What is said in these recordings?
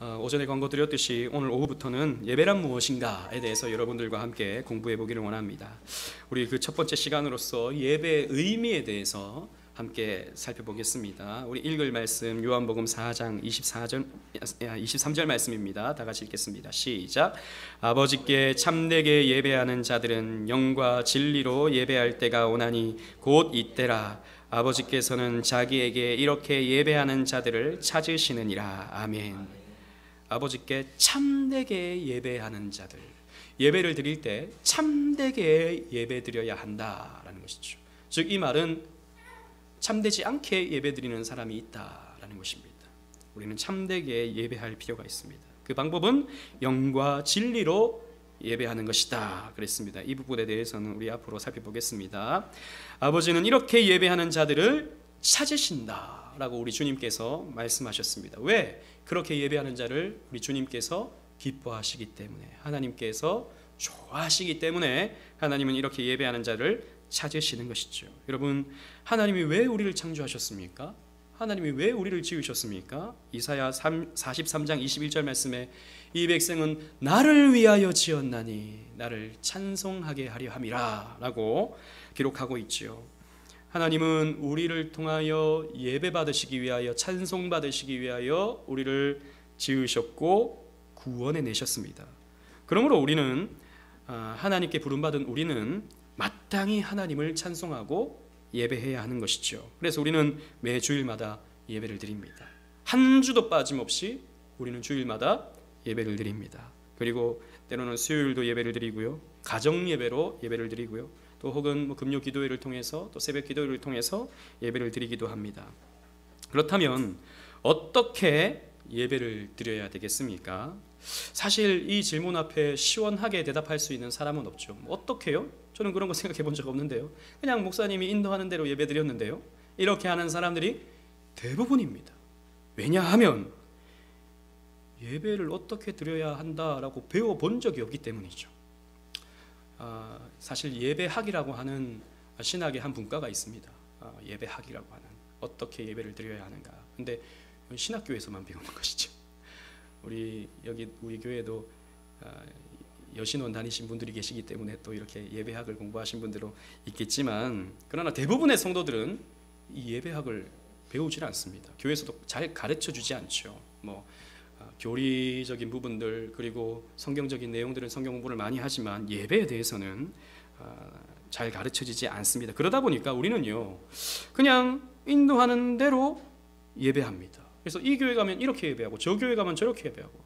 오전에 광고 드렸듯이 오늘 오후부터는 예배란 무엇인가에 대해서 여러분들과 함께 공부해 보기를 원합니다. 우리 그 첫 번째 시간으로서 예배의 의미에 대해서 함께 살펴보겠습니다. 우리 읽을 말씀 요한복음 4장 23절 말씀입니다. 다 같이 읽겠습니다. 시작. 아버지께 참되게 예배하는 자들은 영과 진리로 예배할 때가 오나니 곧 이때라. 아버지께서는 자기에게 이렇게 예배하는 자들을 찾으시느니라. 아멘. 아버지께 참되게 예배하는 자들, 예배를 드릴 때 참되게 예배 드려야 한다라는 것이죠. 즉 이 말은 참되지 않게 예배 드리는 사람이 있다라는 것입니다. 우리는 참되게 예배할 필요가 있습니다. 그 방법은 영과 진리로 예배하는 것이다 그랬습니다. 이 부분에 대해서는 우리 앞으로 살펴보겠습니다. 아버지는 이렇게 예배하는 자들을 찾으신다라고 우리 주님께서 말씀하셨습니다. 왜? 그렇게 예배하는 자를 우리 주님께서 기뻐하시기 때문에, 하나님께서 좋아하시기 때문에 하나님은 이렇게 예배하는 자를 찾으시는 것이죠. 여러분, 하나님이 왜 우리를 창조하셨습니까? 하나님이 왜 우리를 지으셨습니까? 이사야 43장 21절 말씀에 이 백성은 나를 위하여 지었나니 나를 찬송하게 하려 함이라 라고 기록하고 있죠. 하나님은 우리를 통하여 예배 받으시기 위하여, 찬송 받으시기 위하여 우리를 지으셨고 구원해 내셨습니다. 그러므로 우리는 하나님께 부름받은 우리는 마땅히 하나님을 찬송하고 예배해야 하는 것이죠. 그래서 우리는 매 주일마다 예배를 드립니다. 한 주도 빠짐없이 우리는 주일마다 예배를 드립니다. 그리고 때로는 수요일도 예배를 드리고요, 가정 예배로 예배를 드리고요, 또 혹은 금요 기도회를 통해서, 또 새벽 기도회를 통해서 예배를 드리기도 합니다. 그렇다면 어떻게 예배를 드려야 되겠습니까? 사실 이 질문 앞에 시원하게 대답할 수 있는 사람은 없죠. 어떻게요? 저는 그런 거 생각해 본 적 없는데요. 그냥 목사님이 인도하는 대로 예배 드렸는데요. 이렇게 하는 사람들이 대부분입니다. 왜냐하면 예배를 어떻게 드려야 한다라고 배워본 적이 없기 때문이죠. 사실 예배학이라고 하는 신학의 한 분과가 있습니다. 예배학이라고 하는, 어떻게 예배를 드려야 하는가. 근데 신학교에서만 배우는 것이죠. 우리 교회도 여신원 다니신 분들이 계시기 때문에 또 이렇게 예배학을 공부하신 분들도 있겠지만, 그러나 대부분의 성도들은 이 예배학을 배우질 않습니다. 교회에서도 잘 가르쳐 주지 않죠. 교리적인 부분들, 그리고 성경적인 내용들은 성경 공부를 많이 하지만 예배에 대해서는 잘 가르쳐지지 않습니다. 그러다 보니까 우리는요, 그냥 인도하는 대로 예배합니다. 그래서 이 교회 가면 이렇게 예배하고, 저 교회 가면 저렇게 예배하고,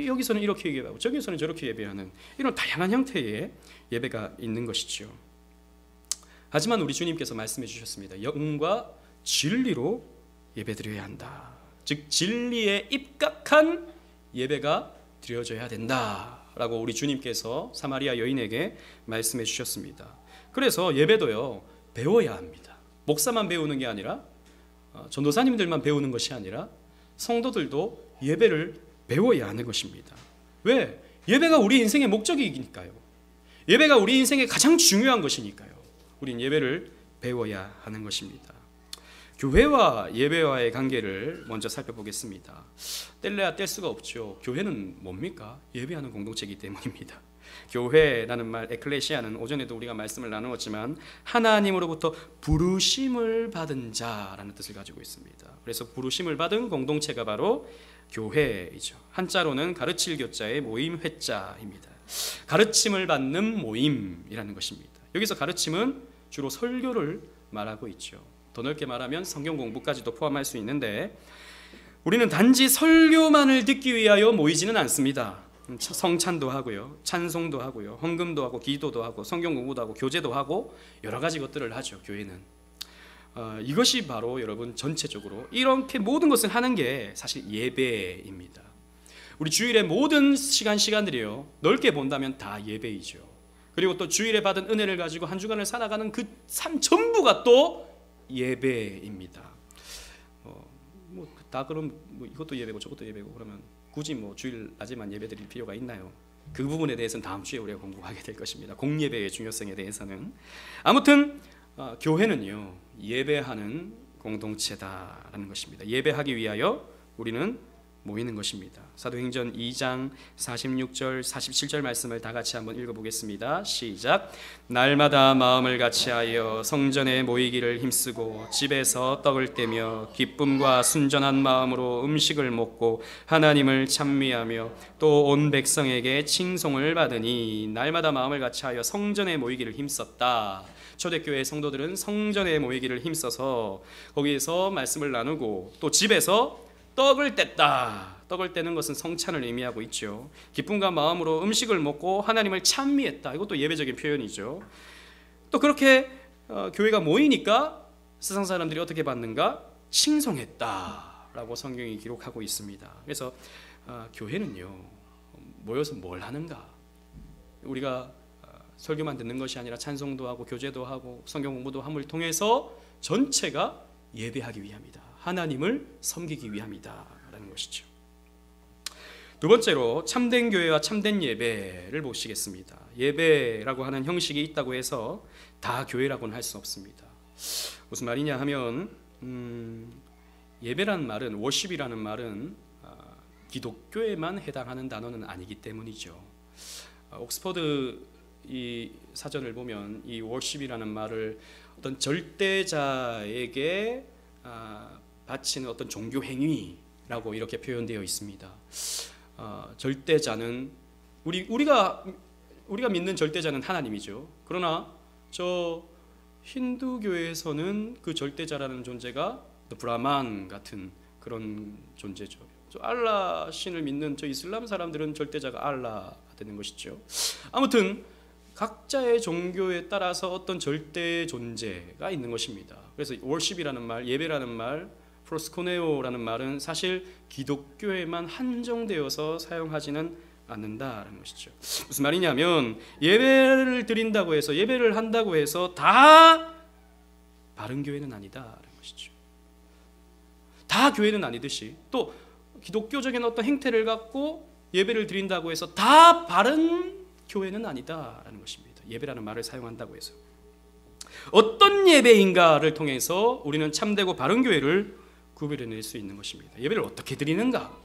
여기서는 이렇게 예배하고, 저기서는 저렇게 예배하는 이런 다양한 형태의 예배가 있는 것이죠. 하지만 우리 주님께서 말씀해 주셨습니다. 영과 진리로 예배드려야 한다. 즉 진리에 입각한 예배가 드려져야 된다라고 우리 주님께서 사마리아 여인에게 말씀해 주셨습니다. 그래서 예배도요, 배워야 합니다. 목사만 배우는 게 아니라, 전도사님들만 배우는 것이 아니라 성도들도 예배를 배워야 하는 것입니다. 왜? 예배가 우리 인생의 목적이니까요. 예배가 우리 인생의 가장 중요한 것이니까요. 우린 예배를 배워야 하는 것입니다. 교회와 예배와의 관계를 먼저 살펴보겠습니다. 뗄래야 뗄 수가 없죠. 교회는 뭡니까? 예배하는 공동체이기 때문입니다. 교회라는 말, 에클레시아는 오전에도 우리가 말씀을 나누었지만 하나님으로부터 부르심을 받은 자라는 뜻을 가지고 있습니다. 그래서 부르심을 받은 공동체가 바로 교회이죠. 한자로는 가르칠 교자의 모임 회자입니다. 가르침을 받는 모임이라는 것입니다. 여기서 가르침은 주로 설교를 말하고 있죠. 더 넓게 말하면 성경 공부까지도 포함할 수 있는데, 우리는 단지 설교만을 듣기 위하여 모이지는 않습니다. 성찬도 하고요, 찬송도 하고요, 헌금도 하고, 기도도 하고, 성경 공부도 하고, 교제도 하고, 여러 가지 것들을 하죠. 교회는 이것이 바로 여러분 전체적으로 이렇게 모든 것을 하는 게 사실 예배입니다. 우리 주일의 모든 시간들이요, 넓게 본다면 다 예배이죠. 그리고 또 주일에 받은 은혜를 가지고 한 주간을 살아가는 그 삶 전부가 또 예배입니다. 다 그럼 이것도 예배고 저것도 예배고, 그러면 굳이 주일 낮에만 예배 드릴 필요가 있나요? 그 부분에 대해서는 다음 주에 우리가 공부하게 될 것입니다. 공예배의 중요성에 대해서는. 아무튼 교회는요, 예배하는 공동체다라는 것입니다. 예배하기 위하여 우리는 모이는 것입니다. 사도행전 2장 46절 47절 말씀을 다 같이 한번 읽어보겠습니다. 시작. 날마다 마음을 같이하여 성전에 모이기를 힘쓰고 집에서 떡을 떼며 기쁨과 순전한 마음으로 음식을 먹고 하나님을 찬미하며 또 온 백성에게 칭송을 받으니, 날마다 마음을 같이하여 성전에 모이기를 힘썼다. 초대교회 성도들은 성전에 모이기를 힘써서 거기에서 말씀을 나누고 또 집에서 떡을 뗐다. 떡을 떼는 것은 성찬을 의미하고 있죠. 기쁨과 마음으로 음식을 먹고 하나님을 찬미했다. 이것도 예배적인 표현이죠. 또 그렇게 교회가 모이니까 세상 사람들이 어떻게 받는가? 칭송했다라고 성경이 기록하고 있습니다. 그래서 교회는요, 모여서 뭘 하는가? 우리가 설교만 듣는 것이 아니라 찬송도 하고 교제도 하고 성경 공부도 함을 통해서 전체가 예배하기 위함이다. 하나님을 섬기기 위함이다라는 것이죠. 두 번째로 참된 교회와 참된 예배를 보시겠습니다. 예배라고 하는 형식이 있다고 해서 다 교회라고는 할 수 없습니다. 무슨 말이냐 하면 예배라는 말은, 워십이라는 말은 기독교에만 해당하는 단어는 아니기 때문이죠. 옥스퍼드 이 사전을 보면 이 워십이라는 말을 어떤 절대자에게 바치는 어떤 종교 행위라고 이렇게 표현되어 있습니다. 절대자는 우리가 믿는 절대자는 하나님이죠. 그러나 저 힌두교에서는 그 절대자라는 존재가 브라만 같은 그런 존재죠. 저 알라 신을 믿는 저 이슬람 사람들은 절대자가 알라가 되는 것이죠. 아무튼 각자의 종교에 따라서 어떤 절대 존재가 있는 것입니다. 그래서 월십이라는 말, 예배라는 말, 프로스코네오라는 말은 사실 기독교에만 한정되어서 사용하지는 않는다라는 것이죠. 무슨 말이냐면 예배를 드린다고 해서, 예배를 한다고 해서 다 바른 교회는 아니다라는 것이죠. 다 교회는 아니듯이 또 기독교적인 어떤 행태를 갖고 예배를 드린다고 해서 다 바른 교회는 아니다라는 것입니다. 예배라는 말을 사용한다고 해서 어떤 예배인가를 통해서 우리는 참되고 바른 교회를 구별해낼 수 있는 것입니다. 예배를 어떻게 드리는가?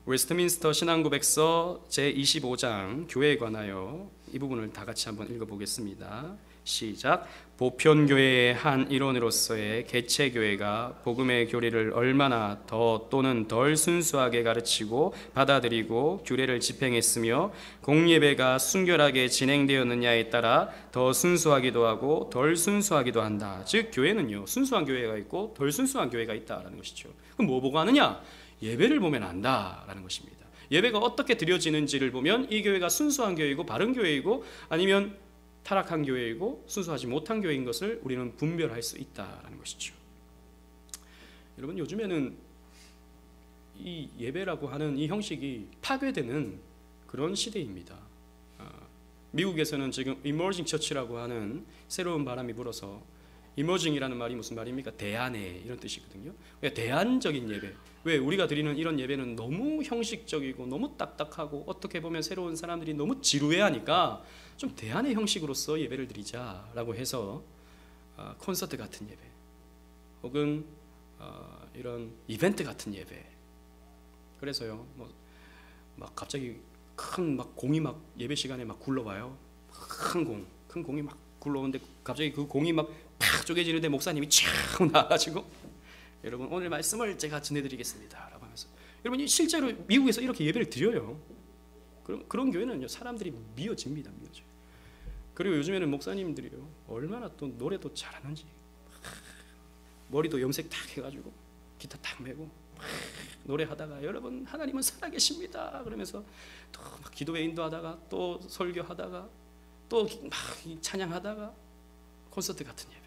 웨스트민스터 신앙고백서 제25장 교회에 관하여 이 부분을 다 같이 한번 읽어보겠습니다. 시작. 보편교회의 한 일원으로서의 개체교회가 복음의 교리를 얼마나 더 또는 덜 순수하게 가르치고 받아들이고 규례를 집행했으며 공예배가 순결하게 진행되었느냐에 따라 더 순수하기도 하고 덜 순수하기도 한다. 즉 교회는요, 순수한 교회가 있고 덜 순수한 교회가 있다라는 것이죠. 그럼 뭐 보고 하느냐? 예배를 보면 안다라는 것입니다. 예배가 어떻게 드려지는지를 보면 이 교회가 순수한 교회이고 바른 교회이고 아니면 타락한 교회이고 순수하지 못한 교회인 것을 우리는 분별할 수 있다라는 것이죠. 여러분, 요즘에는 이 예배라고 하는 이 형식이 파괴되는 그런 시대입니다. 미국에서는 지금 emerging church라고 하는 새로운 바람이 불어서, emerging이라는 말이 무슨 말입니까? 대안의 이런 뜻이거든요. 대안적인 예배. 왜 우리가 드리는 이런 예배는 너무 형식적이고 너무 딱딱하고 어떻게 보면 새로운 사람들이 너무 지루해하니까 좀 대안의 형식으로서 예배를 드리자라고 해서 콘서트 같은 예배 혹은 이런 이벤트 같은 예배. 그래서요, 막 갑자기 큰 막 공이 막 예배 시간에 막 굴러와요. 큰 공이 막 굴러오는데 갑자기 그 공이 막 팍 쪼개지는데 목사님이 촥 나와가지고 여러분 오늘 말씀을 제가 전해드리겠습니다 라고 하면서, 여러분 실제로 미국에서 이렇게 예배를 드려요. 그런 교회는요, 사람들이 미어집니다. 그리고 요즘에는 목사님들이요, 얼마나 또 노래도 잘하는지, 머리도 염색 탁 해가지고 기타 탁 메고 노래하다가 여러분 하나님은 살아계십니다 그러면서 또 막 기도에 인도하다가 또 설교하다가 또 막 찬양하다가 콘서트 같은 예배,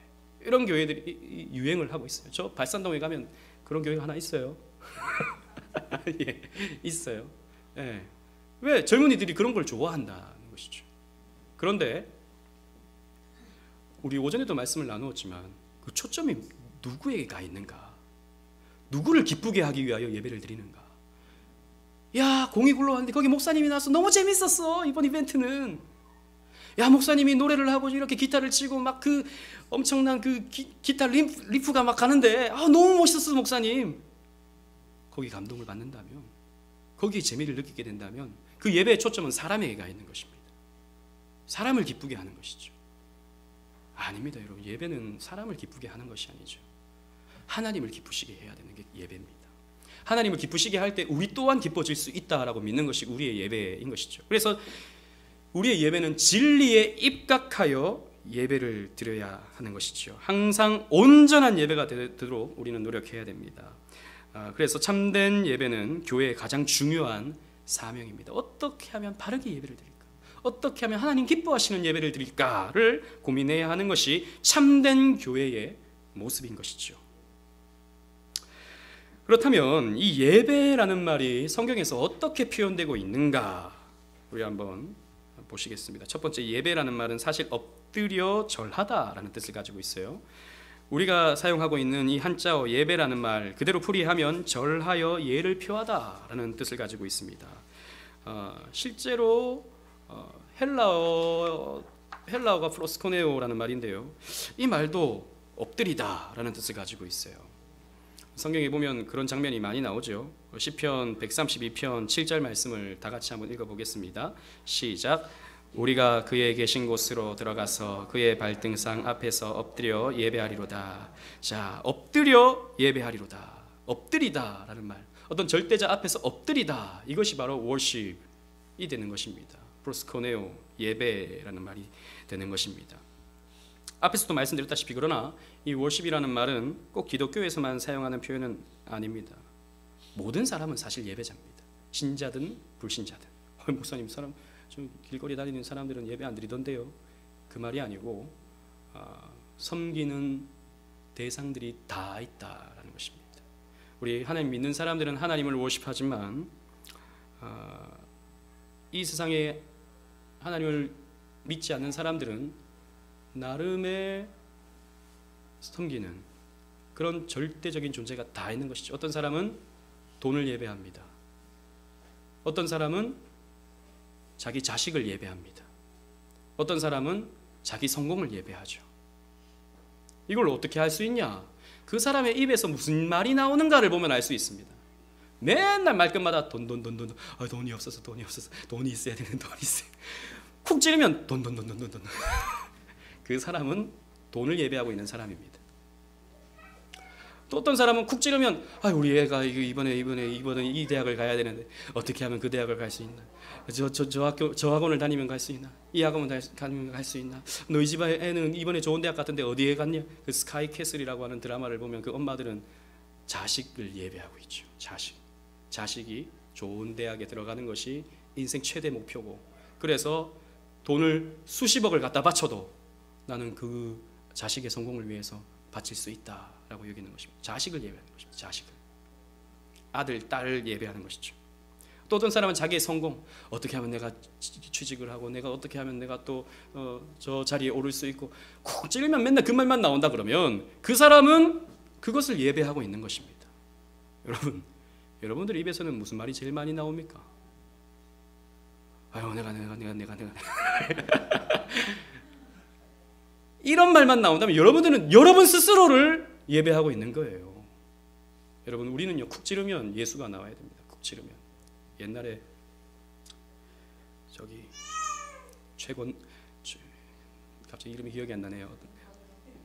이런 교회들이 유행을 하고 있어요. 저 발산동에 가면 그런 교회가 하나 있어요. 예, 있어요. 예. 왜? 젊은이들이 그런 걸 좋아한다는 것이죠. 그런데 우리 오전에도 말씀을 나누었지만 그 초점이 누구에게 가 있는가? 누구를 기쁘게 하기 위하여 예배를 드리는가? 야, 공이 굴러왔는데 거기 목사님이 나와서 너무 재밌었어, 이번 이벤트는. 야, 목사님이 노래를 하고 이렇게 기타를 치고 막 그 엄청난 그 기타 리프가 막 가는데 너무 멋있었어 목사님. 거기 감동을 받는다면, 거기에 재미를 느끼게 된다면 그 예배의 초점은 사람에게 가 있는 것입니다. 사람을 기쁘게 하는 것이죠. 아닙니다, 여러분. 예배는 사람을 기쁘게 하는 것이 아니죠. 하나님을 기쁘시게 해야 되는 게 예배입니다. 하나님을 기쁘시게 할 때 우리 또한 기뻐질 수 있다라고 믿는 것이 우리의 예배인 것이죠. 그래서 우리의 예배는 진리에 입각하여 예배를 드려야 하는 것이죠. 항상 온전한 예배가 되도록 우리는 노력해야 됩니다. 그래서 참된 예배는 교회의 가장 중요한 사명입니다. 어떻게 하면 바르게 예배를 드릴까? 어떻게 하면 하나님 기뻐하시는 예배를 드릴까를 고민해야 하는 것이 참된 교회의 모습인 것이죠. 그렇다면 이 예배라는 말이 성경에서 어떻게 표현되고 있는가 우리 한번 보시겠습니다. 첫 번째, 예배라는 말은 사실 엎드려 절하다라는 뜻을 가지고 있어요. 우리가 사용하고 있는 이 한자어 예배라는 말 그대로 풀이하면 절하여 예를 표하다라는 뜻을 가지고 있습니다. 실제로 헬라어가 프로스코네오라는 말인데요, 이 말도 엎드리다라는 뜻을 가지고 있어요. 성경에 보면 그런 장면이 많이 나오죠. 시편 132편 7절 말씀을 다 같이 한번 읽어보겠습니다. 시작. 우리가 그의 계신 곳으로 들어가서 그의 발등상 앞에서 엎드려 예배하리로다. 자, 엎드려 예배하리로다. 엎드리다라는 말, 어떤 절대자 앞에서 엎드리다, 이것이 바로 worship이 되는 것입니다. 프로스코네오, 예배라는 말이 되는 것입니다. 앞에서도 말씀드렸다시피 그러나 이 worship이라는 말은 꼭 기독교에서만 사용하는 표현은 아닙니다. 모든 사람은 사실 예배자입니다. 신자든 불신자든. 목사님, 좀 길거리 다니는 사람들은 예배 안 드리던데요. 그 말이 아니고 섬기는 대상들이 다 있다라는 것입니다. 우리 하나님 믿는 사람들은 하나님을 worship하지만 이 세상에 하나님을 믿지 않는 사람들은 나름의 섬기는 그런 절대적인 존재가 다 있는 것이죠. 어떤 사람은 돈을 예배합니다. 어떤 사람은 자기 자식을 예배합니다. 어떤 사람은 자기 성공을 예배하죠. 이걸 어떻게 할 수 있냐? 그 사람의 입에서 무슨 말이 나오는가를 보면 알 수 있습니다. 맨날 말끝마다 돈, 돈이 없어서 돈이 있어야 되는, 돈이 있어야. 쿡 찌르면 돈. 그 사람은 돈을 예배하고 있는 사람입니다. 또 어떤 사람은 쿡 찌르면 우리 애가 이번에 이 대학을 가야 되는데 어떻게 하면 그 대학을 갈 수 있나? 저 학원을 다니면 갈 수 있나? 이 학원을 다니면 갈 수 있나? 너희 집 애는 이번에 좋은 대학 갔던데 어디에 갔냐? 그 스카이 캐슬이라고 하는 드라마를 보면 그 엄마들은 자식을 예배하고 있죠. 자식이 좋은 대학에 들어가는 것이 인생 최대 목표고, 그래서 돈을 수십억을 갖다 바쳐도 나는 그 자식의 성공을 위해서 바칠 수 있다라고 여기는 것입니다. 자식을 예배하는 것입니다. 자식을. 아들, 딸을 예배하는 것이죠. 또 어떤 사람은 자기의 성공, 어떻게 하면 내가 취직을 하고, 내가 어떻게 하면 내가 또 저 자리에 오를 수 있고, 콕 찌르면 맨날 그 말만 나온다 그러면 그 사람은 그것을 예배하고 있는 것입니다. 여러분들 입에서는 무슨 말이 제일 많이 나옵니까? 내가 이런 말만 나온다면 여러분들은 여러분 스스로를 예배하고 있는 거예요. 여러분, 우리는요, 쿡 찌르면 예수가 나와야 됩니다. 쿡 찌르면. 옛날에 갑자기 이름이 기억이 안 나네요.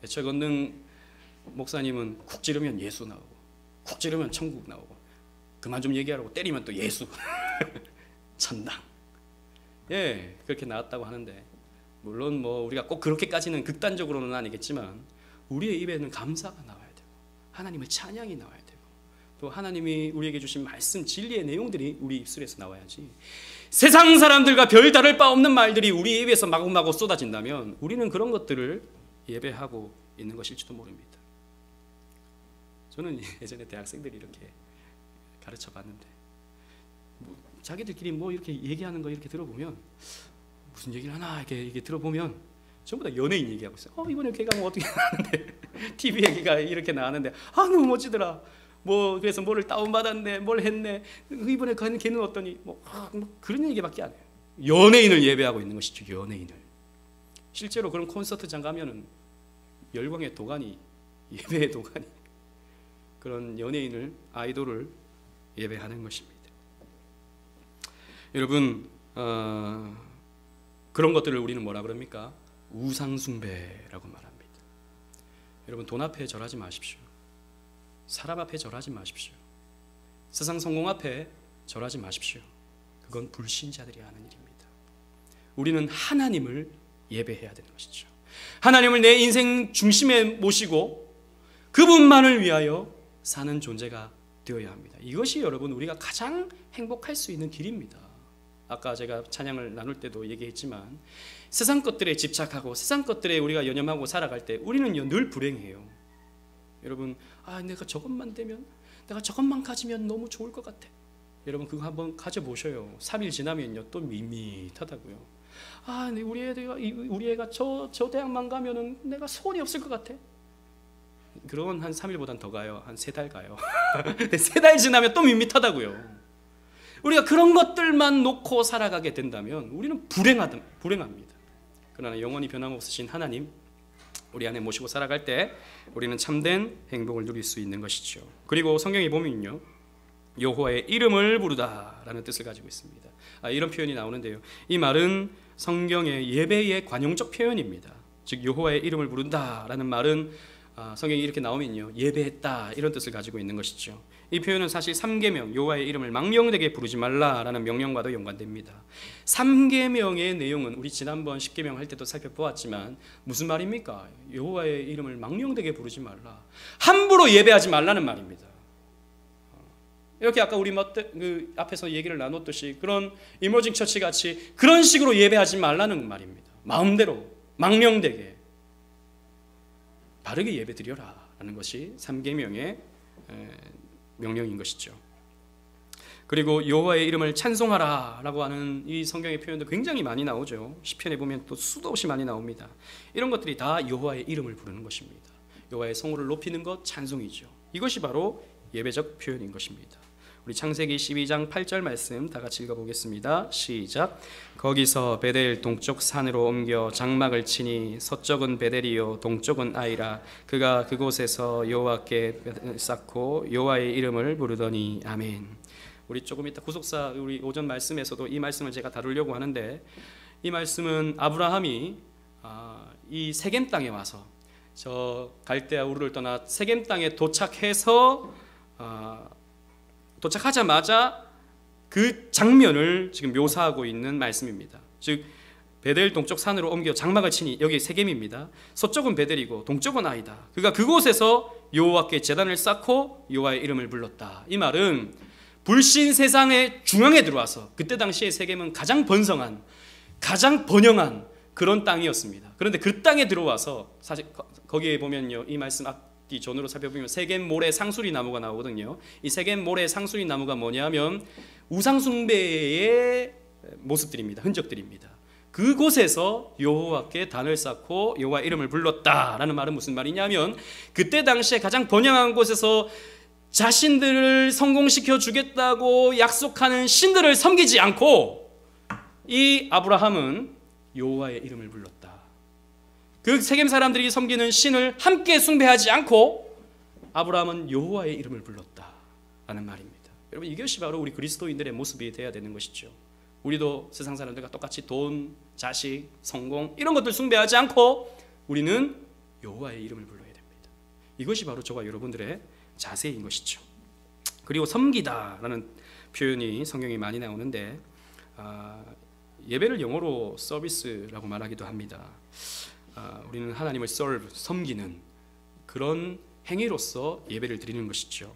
최건능 목사님은 쿡 찌르면 예수 나오고, 쿡 찌르면 천국 나오고, 그만 좀 얘기하라고 때리면 또 예수 천당. 예, 그렇게 나왔다고 하는데, 물론 우리가 꼭 그렇게까지는 극단적으로는 아니겠지만 우리의 입에는 감사가 나와야 되고, 하나님의 찬양이 나와야 되고, 또 하나님이 우리에게 주신 말씀, 진리의 내용들이 우리 입술에서 나와야지, 세상 사람들과 별다를 바 없는 말들이 우리 입에서 마구마구 쏟아진다면 우리는 그런 것들을 예배하고 있는 것일지도 모릅니다. 저는 예전에 대학생들이 이렇게 가르쳐 봤는데, 자기들끼리 이렇게 얘기하는 거 이렇게 들어보면, 무슨 얘기를 하나 이렇게 들어보면 전부 다 연예인 얘기하고 있어요. 이번에 걔가 어떻게 나왔는데 TV 얘기가 이렇게 나왔는데 너무 멋지더라. 그래서 뭐를 다운받았네, 뭘 했네, 이번에 걔는 어떠니, 그런 얘기밖에 안 해요. 연예인을 예배하고 있는 것이죠. 연예인을. 실제로 그런 콘서트장 가면은 열광의 도가니, 예배의 도가니, 그런 연예인을, 아이돌을 예배하는 것입니다. 여러분, 그런 것들을 우리는 뭐라 그럽니까? 우상숭배라고 말합니다. 여러분, 돈 앞에 절하지 마십시오. 사람 앞에 절하지 마십시오. 세상 성공 앞에 절하지 마십시오. 그건 불신자들이 하는 일입니다. 우리는 하나님을 예배해야 되는 것이죠. 하나님을 내 인생 중심에 모시고 그분만을 위하여 사는 존재가 되어야 합니다. 이것이 여러분 우리가 가장 행복할 수 있는 길입니다. 아까 제가 찬양을 나눌 때도 얘기했지만 세상 것들에 집착하고 세상 것들에 우리가 연연하고 살아갈 때 우리는 늘 불행해요. 여러분, 내가 저것만 되면, 내가 저것만 가지면 너무 좋을 것 같아. 여러분, 그거 한번 가져보셔요. 3일 지나면요 또 밋밋하다고요. 우리 애가 저 대학만 가면은 내가 소원이 없을 것 같아. 그런 한 3일보단 더 가요. 한 3달 가요. 3달 지나면 또 밋밋하다고요. 우리가 그런 것들만 놓고 살아가게 된다면 우리는 불행합니다. 그러나 영원히 변함없으신 하나님 우리 안에 모시고 살아갈 때 우리는 참된 행복을 누릴 수 있는 것이죠. 그리고 성경에 보면요, 여호와의 이름을 부르다라는 뜻을 가지고 있습니다. 이런 표현이 나오는데요, 이 말은 성경의 예배의 관용적 표현입니다. 즉 여호와의 이름을 부른다라는 말은 성경이 이렇게 나오면요, 예배했다 이런 뜻을 가지고 있는 것이죠. 이 표현은 사실 3계명, 여호와의 이름을 망령되게 부르지 말라라는 명령과도 연관됩니다. 3계명의 내용은 우리 지난번 10계명 할 때도 살펴보았지만 무슨 말입니까? 여호와의 이름을 망령되게 부르지 말라, 함부로 예배하지 말라는 말입니다. 이렇게 아까 우리 앞에서 얘기를 나눴듯이 그런 이머징 처치 같이 그런 식으로 예배하지 말라는 말입니다. 마음대로 망령되게 바르게 예배드려라 라는 것이 3계명의 명령인 것이죠. 그리고 여호와의 이름을 찬송하라 라고 하는 이 성경의 표현도 굉장히 많이 나오죠. 시편에 보면 또 수도 없이 많이 나옵니다. 이런 것들이 다 여호와의 이름을 부르는 것입니다. 여호와의 성호를 높이는 것, 찬송이죠. 이것이 바로 예배적 표현인 것입니다. 우리 창세기 12장 8절 말씀 다 같이 읽어보겠습니다. 시작. 거기서 베델 동쪽 산으로 옮겨 장막을 치니 서쪽은 베델이요 동쪽은 아이라. 그가 그곳에서 여호와께 쌓고 여호와의 이름을 부르더니. 아멘. 우리 조금 이따 구속사 우리 오전 말씀에서도 이 말씀을 제가 다루려고 하는데, 이 말씀은 아브라함이 이 세겜 땅에 와서 저 갈대아 우르를 떠나 세겜 땅에 도착해서 도착하자마자 그 장면을 지금 묘사하고 있는 말씀입니다. 즉 베델 동쪽 산으로 옮겨 장막을 치니, 여기 세겜입니다. 서쪽은 베델이고 동쪽은 아이다. 그가 그곳에서 여호와께 제단을 쌓고 여호와의 이름을 불렀다. 이 말은 불신 세상의 중앙에 들어와서, 그때 당시에 세겜은 가장 번성한, 가장 번영한 그런 땅이었습니다. 그런데 그 땅에 들어와서, 사실 거기에 보면요, 이 말씀 앞뒤 전으로 살펴보면 세겜 모래 상수리 나무가 나오거든요. 이 세겜 모래 상수리 나무가 뭐냐면 우상숭배의 모습들입니다. 흔적들입니다. 그곳에서 여호와께 단을 쌓고 여호와 이름을 불렀다라는 말은 무슨 말이냐면, 그때 당시에 가장 번영한 곳에서 자신들을 성공시켜 주겠다고 약속하는 신들을 섬기지 않고 이 아브라함은 여호와의 이름을 불렀다. 그 세겜 사람들이 섬기는 신을 함께 숭배하지 않고 아브라함은 여호와의 이름을 불렀다라는 말입니다. 여러분, 이것이 바로 우리 그리스도인들의 모습이 되어야 되는 것이죠. 우리도 세상 사람들과 똑같이 돈, 자식, 성공 이런 것들 숭배하지 않고 우리는 여호와의 이름을 불러야 됩니다. 이것이 바로 저와 여러분들의 자세인 것이죠. 그리고 섬기다라는 표현이 성경에 많이 나오는데, 예배를 영어로 서비스라고 말하기도 합니다. 우리는 하나님을 섬기는 그런 행위로서 예배를 드리는 것이죠.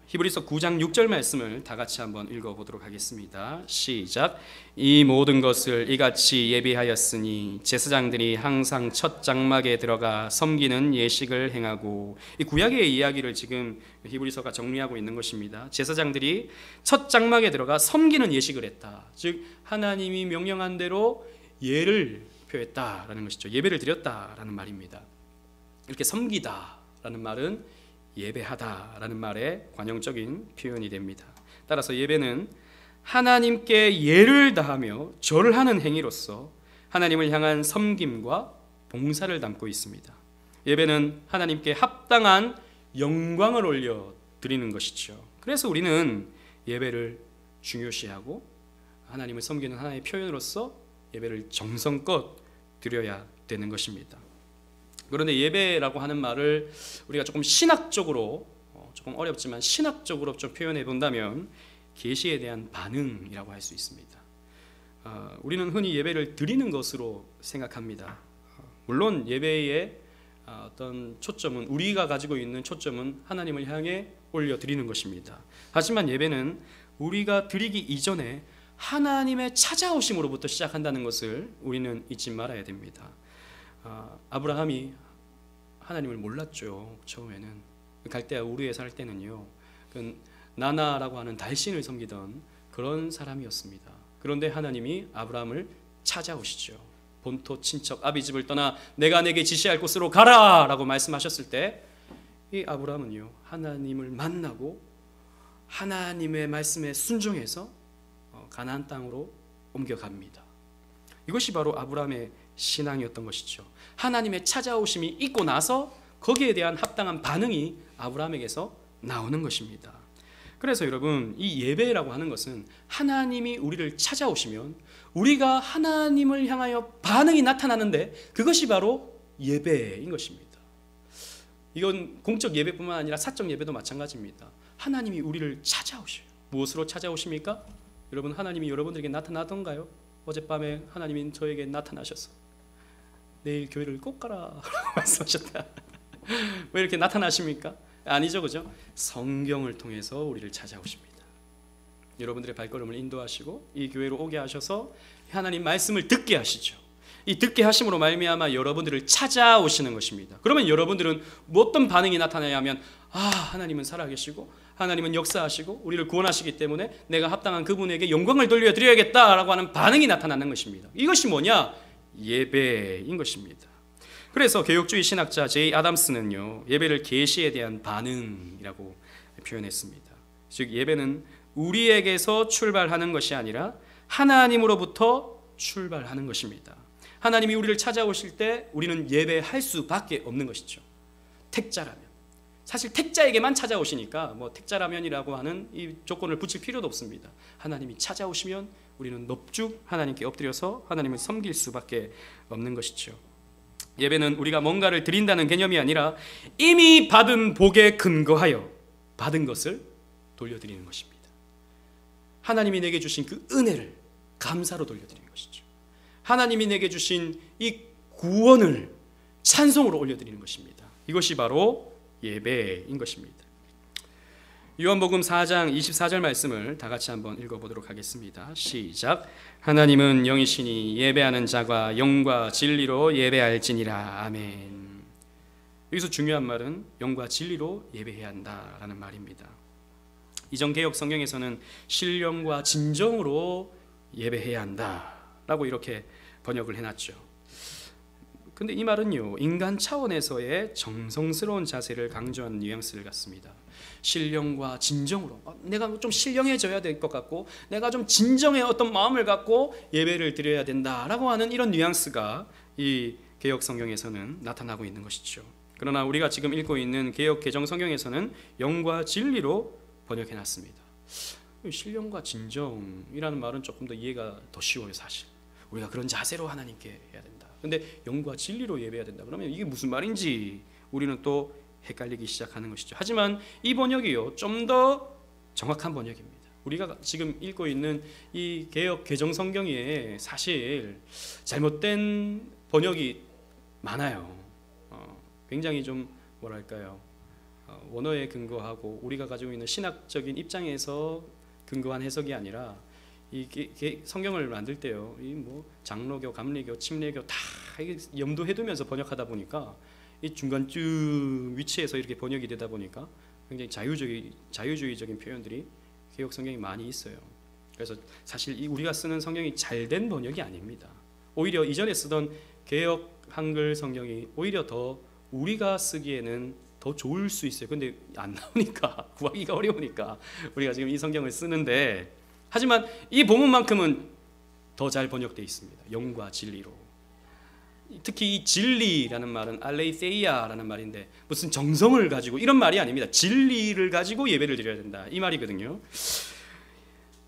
히브리서 9장 6절 말씀을 다 같이 한번 읽어보도록 하겠습니다. 시작. 이 모든 것을 이같이 예비하였으니 제사장들이 항상 첫 장막에 들어가 섬기는 예식을 행하고, 이 구약의 이야기를 지금 히브리서가 정리하고 있는 것입니다. 제사장들이 첫 장막에 들어가 섬기는 예식을 했다. 즉 하나님이 명령한 대로 예를 표했다라는 것이죠. 예배를 드렸다라는 말입니다. 이렇게 섬기다라는 말은 예배하다라는 말의 관용적인 표현이 됩니다. 따라서 예배는 하나님께 예를 다하며 절을 하는 행위로서 하나님을 향한 섬김과 봉사를 담고 있습니다. 예배는 하나님께 합당한 영광을 올려 드리는 것이죠. 그래서 우리는 예배를 중요시하고 하나님을 섬기는 하나의 표현으로서 예배를 정성껏 드려야 되는 것입니다. 그런데 예배라고 하는 말을 우리가 조금 신학적으로, 조금 어렵지만 신학적으로 좀 표현해 본다면 계시에 대한 반응이라고 할 수 있습니다. 우리는 흔히 예배를 드리는 것으로 생각합니다. 물론 예배의 어떤 초점은, 우리가 가지고 있는 초점은 하나님을 향해 올려드리는 것입니다. 하지만 예배는 우리가 드리기 이전에 하나님의 찾아오심으로부터 시작한다는 것을 우리는 잊지 말아야 됩니다. 아브라함이 하나님을 몰랐죠. 처음에는 갈대아 우르에 살 때는요, 나나라고 하는 달신을 섬기던 그런 사람이었습니다. 그런데 하나님이 아브라함을 찾아오시죠. 본토 친척 아비집을 떠나 내가 내게 지시할 곳으로 가라 라고 말씀하셨을 때 이 아브라함은요, 하나님을 만나고 하나님의 말씀에 순종해서 가나안 땅으로 옮겨갑니다. 이것이 바로 아브라함의 신앙이었던 것이죠. 하나님의 찾아오심이 있고 나서 거기에 대한 합당한 반응이 아브라함에게서 나오는 것입니다. 그래서 여러분, 이 예배라고 하는 것은 하나님이 우리를 찾아오시면 우리가 하나님을 향하여 반응이 나타나는데 그것이 바로 예배인 것입니다. 이건 공적 예배뿐만 아니라 사적 예배도 마찬가지입니다. 하나님이 우리를 찾아오셔요. 무엇으로 찾아오십니까? 여러분, 하나님이 여러분들에게 나타나던가요? 어젯밤에 하나님이 저에게 나타나셔서 내일 교회를 꼭 가라 라고 말씀하셨다. 왜 이렇게 나타나십니까? 아니죠, 그죠? 성경을 통해서 우리를 찾아오십니다. 여러분들의 발걸음을 인도하시고 이 교회로 오게 하셔서 하나님 말씀을 듣게 하시죠. 이 듣게 하심으로 말미암아 여러분들을 찾아오시는 것입니다. 그러면 여러분들은 어떤 반응이 나타나야 하면, 하나님은 살아계시고 하나님은 역사하시고 우리를 구원하시기 때문에 내가 합당한 그분에게 영광을 돌려드려야겠다라고 하는 반응이 나타나는 것입니다. 이것이 뭐냐? 예배인 것입니다. 그래서 개혁주의 신학자 제이 아담스는요, 예배를 계시에 대한 반응이라고 표현했습니다. 즉, 예배는 우리에게서 출발하는 것이 아니라 하나님으로부터 출발하는 것입니다. 하나님이 우리를 찾아오실 때 우리는 예배할 수밖에 없는 것이죠. 택자라면, 사실 택자에게만 찾아오시니까 택자라면이라고 하는 이 조건을 붙일 필요도 없습니다. 하나님이 찾아오시면 우리는 넙죽 하나님께 엎드려서 하나님을 섬길 수밖에 없는 것이죠. 예배는 우리가 뭔가를 드린다는 개념이 아니라 이미 받은 복에 근거하여 받은 것을 돌려드리는 것입니다. 하나님이 내게 주신 그 은혜를 감사로 돌려드리는 것이죠. 하나님이 내게 주신 이 구원을 찬송으로 올려드리는 것입니다. 이것이 바로 예배인 것입니다. 요한복음 4장 24절 말씀을 다 같이 한번 읽어보도록 하겠습니다. 시작. 하나님은 영이시니 예배하는 자가 영과 진리로 예배할지니라. 아멘. 여기서 중요한 말은 영과 진리로 예배해야 한다라는 말입니다. 이전 개역 성경에서는 신령과 진정으로 예배해야 한다라고 이렇게 번역을 해놨죠. 근데 이 말은요, 인간 차원에서의 정성스러운 자세를 강조하는 뉘앙스를 갖습니다. 신령과 진정으로, 내가 좀 신령해져야 될 것 같고 내가 좀 진정의 어떤 마음을 갖고 예배를 드려야 된다라고 하는 이런 뉘앙스가 이 개역 성경에서는 나타나고 있는 것이죠. 그러나 우리가 지금 읽고 있는 개역 개정 성경에서는 영과 진리로 번역해놨습니다. 신령과 진정이라는 말은 조금 더 이해가 더 쉬워요. 사실 우리가 그런 자세로 하나님께 해야 된다. 근데 영과 진리로 예배해야 된다. 그러면 이게 무슨 말인지 우리는 또 헷갈리기 시작하는 것이죠. 하지만 이 번역이요, 좀 더 정확한 번역입니다. 우리가 지금 읽고 있는 이 개역 개정 성경에 사실 잘못된 번역이 많아요. 굉장히 좀 뭐랄까요, 원어에 근거하고 우리가 가지고 있는 신학적인 입장에서 근거한 해석이 아니라 이 성경을 만들 때요, 이 장로교, 감리교, 침례교 다 염두해두면서 번역하다 보니까 이 중간쯤 위치에서 이렇게 번역이 되다 보니까 굉장히 자유주의적인 표현들이 개역 성경이 많이 있어요. 그래서 사실 우리가 쓰는 성경이 잘된 번역이 아닙니다. 오히려 이전에 쓰던 개역 한글 성경이 오히려 더 우리가 쓰기에는 더 좋을 수 있어요. 근데 안 나오니까, 구하기가 어려우니까 우리가 지금 이 성경을 쓰는데, 하지만 이 본문만큼은 더 잘 번역되어 있습니다. 영과 진리로. 특히 이 진리라는 말은 알레이세이아라는 말인데 무슨 정성을 가지고 이런 말이 아닙니다. 진리를 가지고 예배를 드려야 된다 이 말이거든요.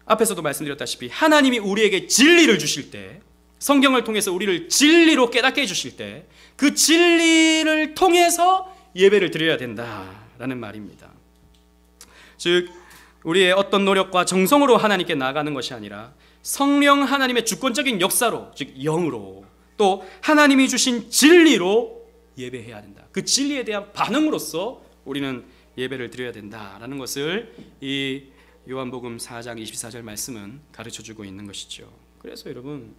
앞에서도 말씀드렸다시피 하나님이 우리에게 진리를 주실 때, 성경을 통해서 우리를 진리로 깨닫게 해주실 때 그 진리를 통해서 예배를 드려야 된다라는 말입니다. 즉 우리의 어떤 노력과 정성으로 하나님께 나아가는 것이 아니라 성령 하나님의 주권적인 역사로, 즉 영으로, 또 하나님이 주신 진리로 예배해야 된다. 그 진리에 대한 반응으로서 우리는 예배를 드려야 된다라는 것을 이 요한복음 4장 24절 말씀은 가르쳐주고 있는 것이죠. 그래서 여러분,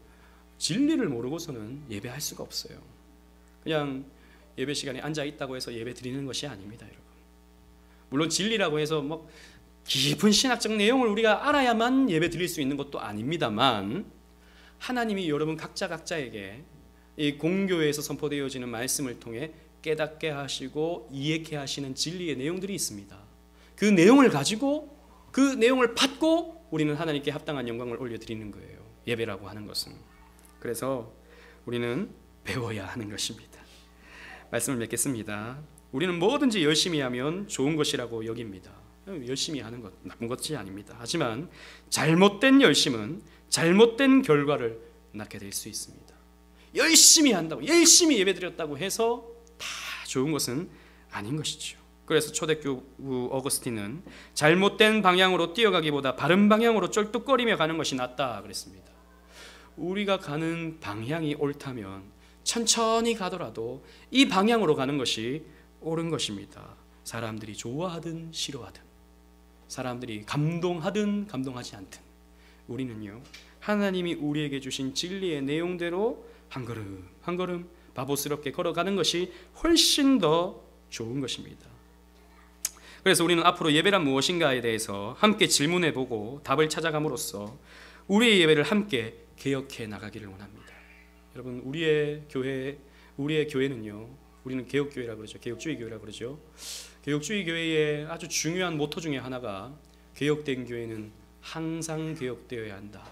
진리를 모르고서는 예배할 수가 없어요. 그냥 예배 시간에 앉아 있다고 해서 예배 드리는 것이 아닙니다, 여러분. 물론 진리라고 해서 뭐 깊은 신학적 내용을 우리가 알아야만 예배 드릴 수 있는 것도 아닙니다만, 하나님이 여러분 각자에게 이 공교회에서 선포되어지는 말씀을 통해 깨닫게 하시고 이해케 하시는 진리의 내용들이 있습니다. 그 내용을 가지고, 그 내용을 받고 우리는 하나님께 합당한 영광을 올려드리는 거예요, 예배라고 하는 것은. 그래서 우리는 배워야 하는 것입니다. 말씀을 맺겠습니다. 우리는 뭐든지 열심히 하면 좋은 것이라고 여깁니다. 열심히 하는 것 나쁜 것이 아닙니다. 하지만 잘못된 열심은 잘못된 결과를 낳게 될 수 있습니다. 열심히 한다고, 열심히 예배드렸다고 해서 다 좋은 것은 아닌 것이죠. 그래서 초대교구 어거스틴은 잘못된 방향으로 뛰어가기보다 바른 방향으로 쩔뚝거리며 가는 것이 낫다 그랬습니다. 우리가 가는 방향이 옳다면 천천히 가더라도 이 방향으로 가는 것이 옳은 것입니다. 사람들이 좋아하든 싫어하든, 사람들이 감동하든 감동하지 않든, 우리는요 하나님이 우리에게 주신 진리의 내용대로 한 걸음 한 걸음 바보스럽게 걸어가는 것이 훨씬 더 좋은 것입니다. 그래서 우리는 앞으로 예배란 무엇인가에 대해서 함께 질문해보고 답을 찾아감으로써 우리의 예배를 함께 개혁해 나가기를 원합니다. 여러분, 우리의 교회는요, 우리는 개혁교회라고 그러죠. 개혁주의 교회라고 그러죠. 개혁주의 교회의 아주 중요한 모토 중에 하나가, 개혁된 교회는 항상 개혁되어야 한다.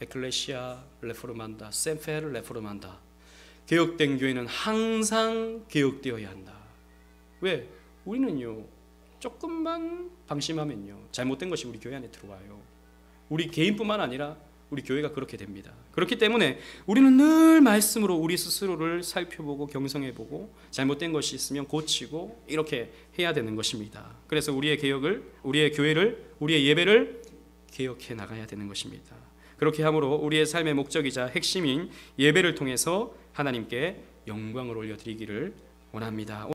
에클레시아 레포르만다, 셈페르 레포르만다. 개혁된 교회는 항상 개혁되어야 한다. 왜? 우리는요 조금만 방심하면요 잘못된 것이 우리 교회 안에 들어와요. 우리 개인뿐만 아니라 우리 교회가 그렇게 됩니다. 그렇기 때문에 우리는 늘 말씀으로 우리 스스로를 살펴보고 경성해보고 잘못된 것이 있으면 고치고 이렇게 해야 되는 것입니다. 그래서 우리의 교회를, 우리의 예배를 개혁해 나가야 되는 것입니다. 그렇게 함으로 우리의 삶의 목적이자 핵심인 예배를 통해서 하나님께 영광을 올려드리기를 원합니다.